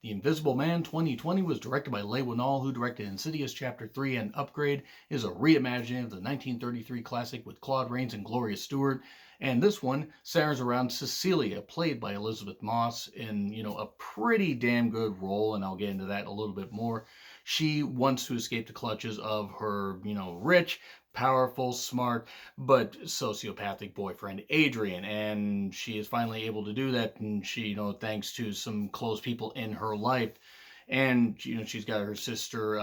The Invisible Man 2020 was directed by Leigh Whannell, who directed Insidious Chapter 3, and Upgrade is a reimagining of the 1933 classic with Claude Rains and Gloria Stewart. And this one centers around Cecilia, played by Elizabeth Moss, in a pretty damn good role, and I'll get into that a little bit more. She wants to escape the clutches of her, rich, powerful, smart, but sociopathic boyfriend, Adrian. And she is finally able to do that. And she, thanks to some close people in her life. And, she's got her sister,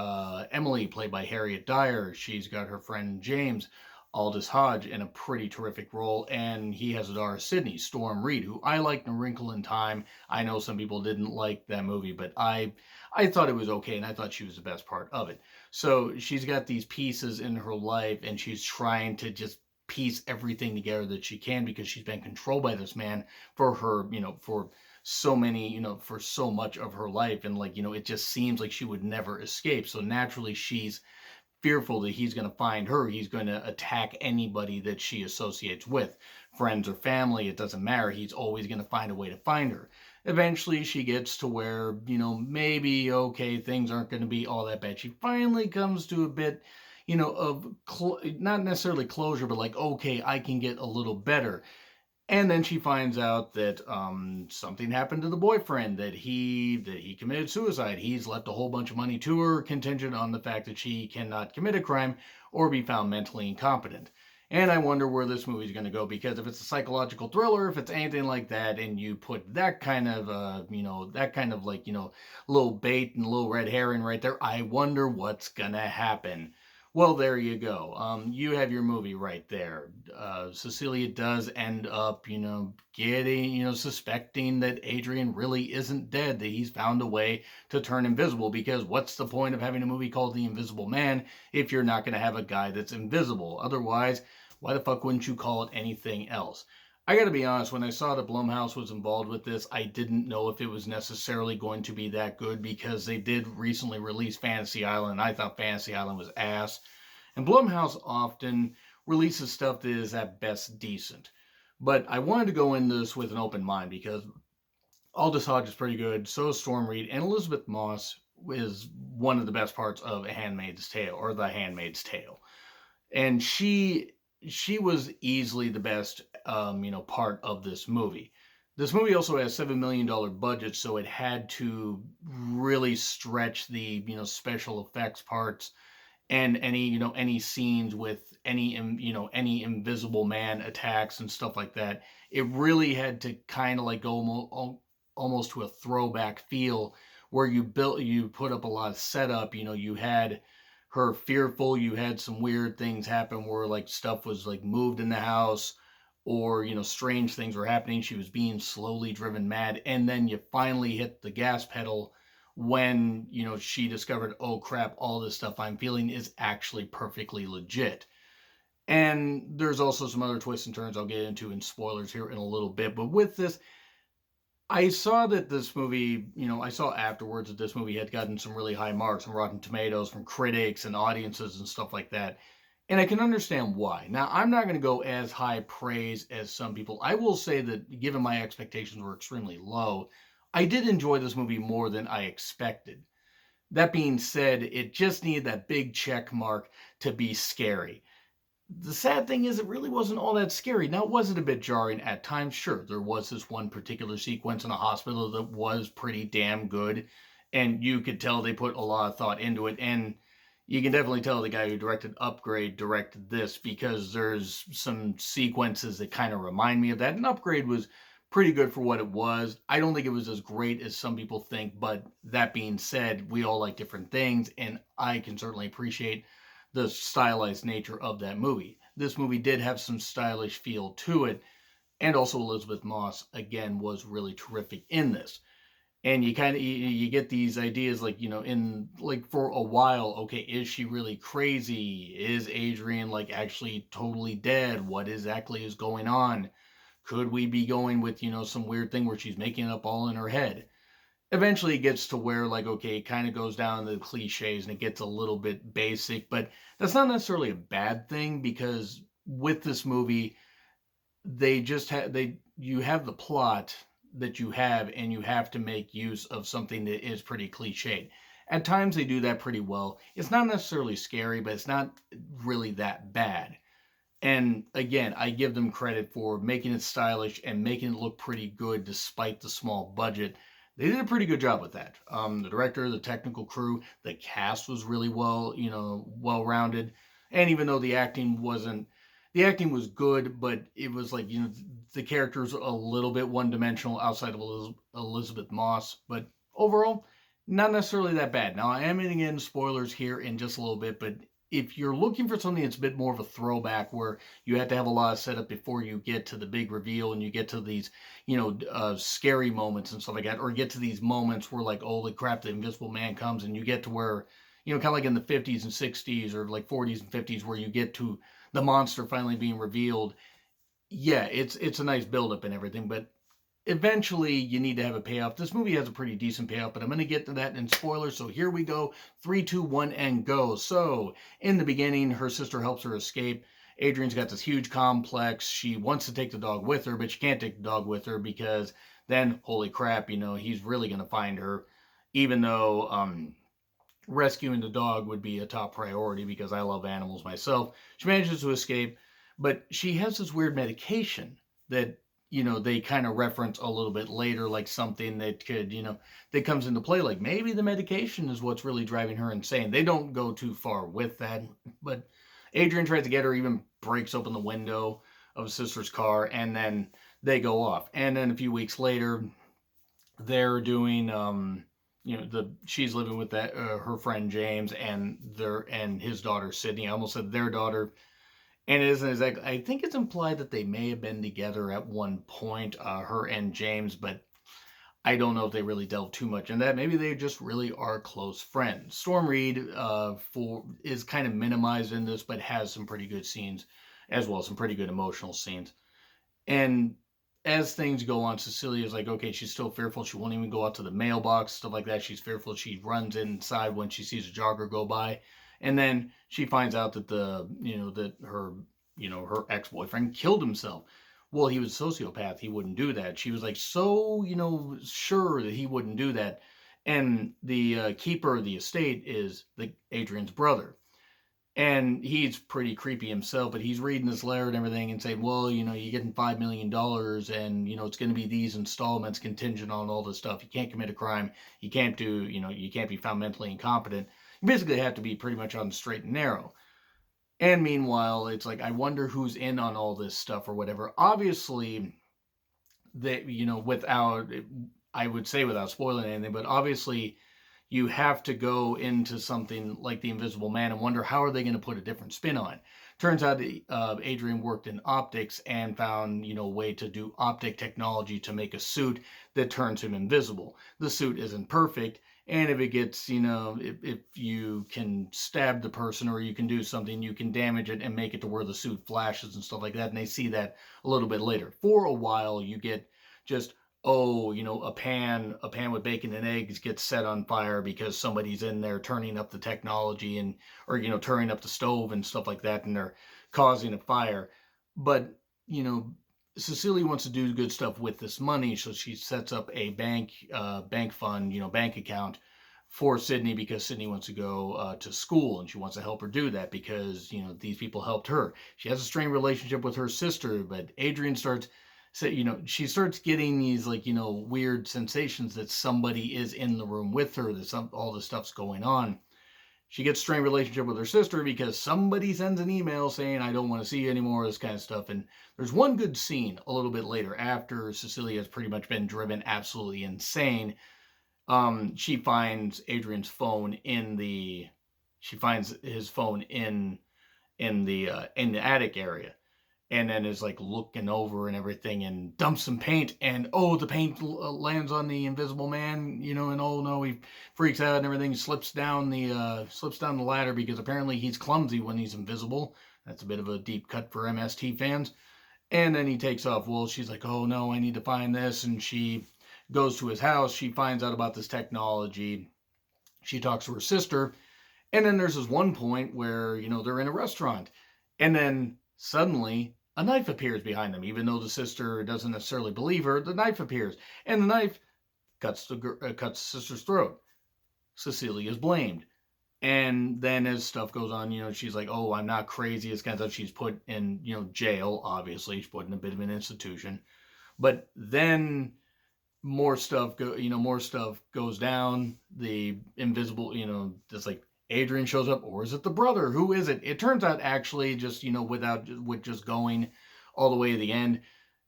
Emily, played by Harriet Dyer. She's got her friend, James, Aldous Hodge, in a pretty terrific role. And he has a daughter, Sydney, Storm Reed, who I liked in A Wrinkle in Time. I know some people didn't like that movie, but I thought it was okay, and I thought she was the best part of it. So she's got these pieces in her life, and she's trying to just piece everything together that she can, because she's been controlled by this man for her, for so many, for so much of her life. And it just seems like she would never escape. So naturally, she's fearful that he's going to find her. He's going to attack anybody that she associates with, friends or family. It doesn't matter. He's always going to find a way to find her. Eventually, she gets to where, maybe, okay, things aren't going to be all that bad. She finally comes to a bit, of not necessarily closure, but like, okay, I can get a little better. And then she finds out that something happened to the boyfriend, that he committed suicide. He's left a whole bunch of money to her, contingent on the fact that she cannot commit a crime or be found mentally incompetent. And I wonder where this movie's going to go, because if it's a psychological thriller, if it's anything like that, and you put that kind of, little bait and little red herring right there, I wonder what's going to happen. Well, there you go. You have your movie right there. Cecilia does end up, getting, suspecting that Adrian really isn't dead, that he's found a way to turn invisible, because what's the point of having a movie called The Invisible Man if you're not going to have a guy that's invisible? Otherwise, why the fuck wouldn't you call it anything else? I gotta be honest, when I saw that Blumhouse was involved with this, I didn't know if it was necessarily going to be that good, because they did recently release Fantasy Island, and I thought Fantasy Island was ass. And Blumhouse often releases stuff that is at best decent. But I wanted to go into this with an open mind, because Aldous Hodge is pretty good, so is Storm Reed, and Elizabeth Moss is one of the best parts of A Handmaid's Tale, or The Handmaid's Tale. And she was easily the best, part of this movie. This movie also has $7 million budget, so it had to really stretch the, special effects parts, and any scenes with any invisible man attacks and stuff like that. It really had to kind of like go almost to a throwback feel, where you put up a lot of setup. You had her fearful. You had some weird things happen where like stuff was like moved in the house, or strange things were happening. She was being slowly driven mad, and then you finally hit the gas pedal when she discovered, oh crap, all this stuff I'm feeling is actually perfectly legit. And there's also some other twists and turns I'll get into in spoilers here in a little bit. But with this, I saw that this movie, I saw afterwards that this movie had gotten some really high marks on Rotten Tomatoes from critics and audiences and stuff like that. And I can understand why. Now, I'm not going to go as high praise as some people. I will say that, given my expectations were extremely low, I did enjoy this movie more than I expected. That being said, it just needed that big check mark to be scary. The sad thing is, it really wasn't all that scary. Now, was it a bit jarring at times? Sure, there was this one particular sequence in a hospital that was pretty damn good, and you could tell they put a lot of thought into it, and you can definitely tell the guy who directed Upgrade directed this, because there's some sequences that kind of remind me of that, and Upgrade was pretty good for what it was. I don't think it was as great as some people think, but that being said, we all like different things, and I can certainly appreciate the stylized nature of that movie. This movie did have some stylish feel to it, and also Elizabeth Moss, again, was really terrific in this. And you kind of you get these ideas like, in like for a while, okay, is she really crazy? Is Adrian like actually totally dead? What exactly is going on? Could we be going with, some weird thing where she's making it up all in her head? Eventually it gets to where, like, okay, it kind of goes down to the cliches and it gets a little bit basic, but that's not necessarily a bad thing, because with this movie, they just have, you have the plot, that you have, and you have to make use of something that is pretty cliched. At times they do that pretty well. It's not necessarily scary, but it's not really that bad. And again, I give them credit for making it stylish and making it look pretty good despite the small budget. They did a pretty good job with that. The director, the technical crew, the cast was really well rounded. And even though the acting was good, but it was like, the characters a little bit one dimensional outside of Elizabeth Moss. But overall, not necessarily that bad. Now, I am going to get into spoilers here in just a little bit, but if you're looking for something that's a bit more of a throwback where you have to have a lot of setup before you get to the big reveal and you get to these, scary moments and stuff like that, or get to these moments where like, holy crap, the Invisible Man comes, and you get to where, kind of like in the 50s and 60s or like 40s and 50s where you get to the monster finally being revealed. Yeah, it's a nice buildup and everything, but eventually you need to have a payoff. This movie has a pretty decent payoff, but I'm going to get to that in spoilers. So here we go. 3, 2, 1, and go. So in the beginning, her sister helps her escape. Adrian's got this huge complex. She wants to take the dog with her, but she can't take the dog with her because then, holy crap, he's really going to find her. Even though rescuing the dog would be a top priority because I love animals myself. She manages to escape, but she has this weird medication that they kind of reference a little bit later, like something that could, that comes into play. Like maybe the medication is what's really driving her insane. They don't go too far with that, but Adrian tries to get her, even breaks open the window of his sister's car, and then they go off. And then a few weeks later, they're doing, she's living with that her friend James and his daughter Sydney. I almost said their daughter. And it isn't exactly, I think it's implied that they may have been together at one point, her and James, but I don't know if they really delve too much in that. Maybe they just really are close friends. Storm Reed is kind of minimized in this, but has some pretty good scenes as well, some pretty good emotional scenes. And as things go on, Cecilia's like, okay, she's still fearful. She won't even go out to the mailbox, stuff like that. She's fearful. She runs inside when she sees a jogger go by. And then she finds out that her ex-boyfriend killed himself. Well, he was a sociopath. He wouldn't do that. She was like, so, sure that he wouldn't do that. And the keeper of the estate is Adrian's brother. And he's pretty creepy himself, but he's reading this letter and everything and saying, well, you're getting $5 million and, it's going to be these installments contingent on all this stuff. You can't commit a crime. You can't you can't be found mentally incompetent. You basically have to be pretty much on the straight and narrow. And meanwhile, it's like, I wonder who's in on all this stuff or whatever. Obviously, that, I would say without spoiling anything, but obviously you have to go into something like The Invisible Man and wonder how are they going to put a different spin on it. Turns out Adrian worked in optics and found, a way to do optic technology to make a suit that turns him invisible. The suit isn't perfect. And if it gets, if you can stab the person or you can do something, you can damage it and make it to where the suit flashes and stuff like that. And they see that a little bit later. For a while, you get just, a pan with bacon and eggs gets set on fire because somebody's in there turning up the technology or turning up the stove and stuff like that, and they're causing a fire. But, Cecilia wants to do good stuff with this money, so she sets up a bank fund, bank account for Sydney because Sydney wants to go to school and she wants to help her do that because these people helped her. She has a strained relationship with her sister, but Adrian starts she starts getting these weird sensations that somebody is in the room with her, that all this stuff's going on. She gets a strained relationship with her sister because somebody sends an email saying, I don't want to see you anymore, this kind of stuff. And there's one good scene a little bit later after Cecilia has pretty much been driven absolutely insane. She finds Adrian's phone she finds his phone in the attic area. And then is like looking over and everything and dumps some paint. And the paint lands on the Invisible Man, and oh no, he freaks out and everything, slips down the ladder because apparently he's clumsy when he's invisible. That's a bit of a deep cut for MST fans. And then he takes off. Well, she's like, oh no, I need to find this. And she goes to his house. She finds out about this technology. She talks to her sister. And then there's this one point where, they're in a restaurant. And then suddenly a knife appears behind them. Even though the sister doesn't necessarily believe her, the knife appears. And the knife cuts the sister's throat. Cecilia is blamed. And then as stuff goes on, she's like, oh, I'm not crazy. It's kind of stuff. She's put in, jail, obviously. She's put in a bit of an institution. But then more stuff goes down. The invisible, just like Adrian shows up, or is it the brother? Who is it? It turns out actually just, with just going all the way to the end,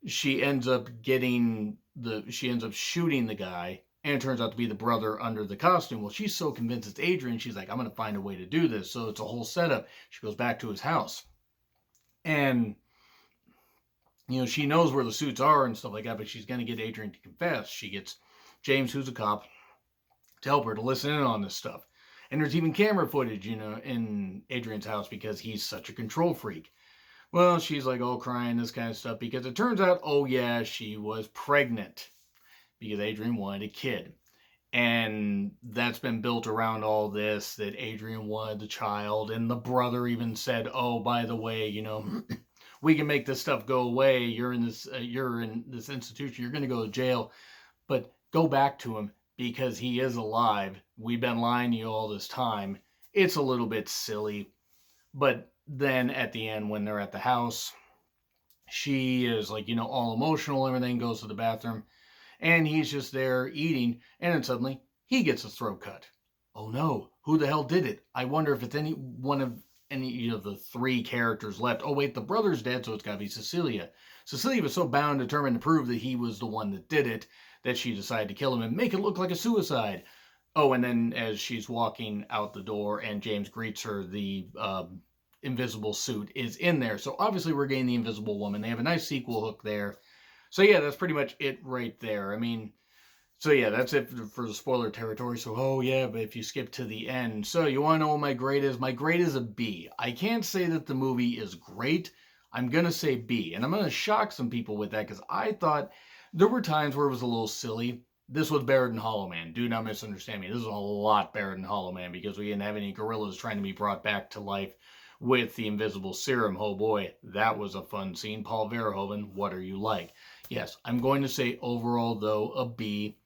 she ends up shooting the guy, and it turns out to be the brother under the costume. Well, she's so convinced it's Adrian, she's like, I'm going to find a way to do this. So it's a whole setup. She goes back to his house. And, she knows where the suits are and stuff like that, but she's going to get Adrian to confess. She gets James, who's a cop, to help her to listen in on this stuff. And there's even camera footage, in Adrian's house because he's such a control freak. Well, she's like all crying, this kind of stuff, because it turns out, oh yeah, she was pregnant because Adrian wanted a kid. And that's been built around all this, that Adrian wanted the child, and the brother even said, oh, by the way, we can make this stuff go away. You're in this institution, you're going to go to jail, but go back to him because he is alive. We've been lying to you all this time. It's a little bit silly, but then at the end, when they're at the house, she is like, all emotional, everything, goes to the bathroom, and he's just there eating, and then suddenly he gets his throat cut. Oh no, who the hell did it? I wonder if it's any of the three characters left. Oh wait, the brother's dead, so it's gotta be Cecilia. Cecilia was so bound, determined to prove that he was the one that did it, that she decided to kill him and make it look like a suicide. Oh, and then as she's walking out the door and James greets her, the invisible suit is in there. So obviously we're getting the Invisible Woman. They have a nice sequel hook there. So yeah, that's pretty much it right there. I mean, so yeah, that's it for the spoiler territory. So, oh yeah, but if you skip to the end. So you want to know what my grade is? My grade is a B. I can't say that the movie is great. I'm going to say B. And I'm going to shock some people with that because I thought there were times where it was a little silly. This was better than Hollow Man. Do not misunderstand me. This is a lot better than Hollow Man because we didn't have any gorillas trying to be brought back to life with the invisible serum. Oh boy, that was a fun scene. Paul Verhoeven, what are you like? Yes, I'm going to say overall, though, a B.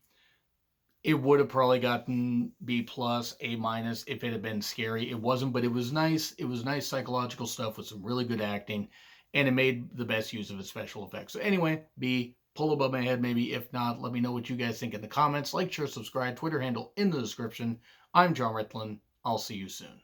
It would have probably gotten B plus, A minus if it had been scary. It wasn't, but it was nice. It was nice psychological stuff with some really good acting, and it made the best use of its special effects. So anyway, B, pull above my head maybe. If not, let me know what you guys think in the comments. Like, share, subscribe, Twitter handle in the description. I'm John Ritlin. I'll see you soon.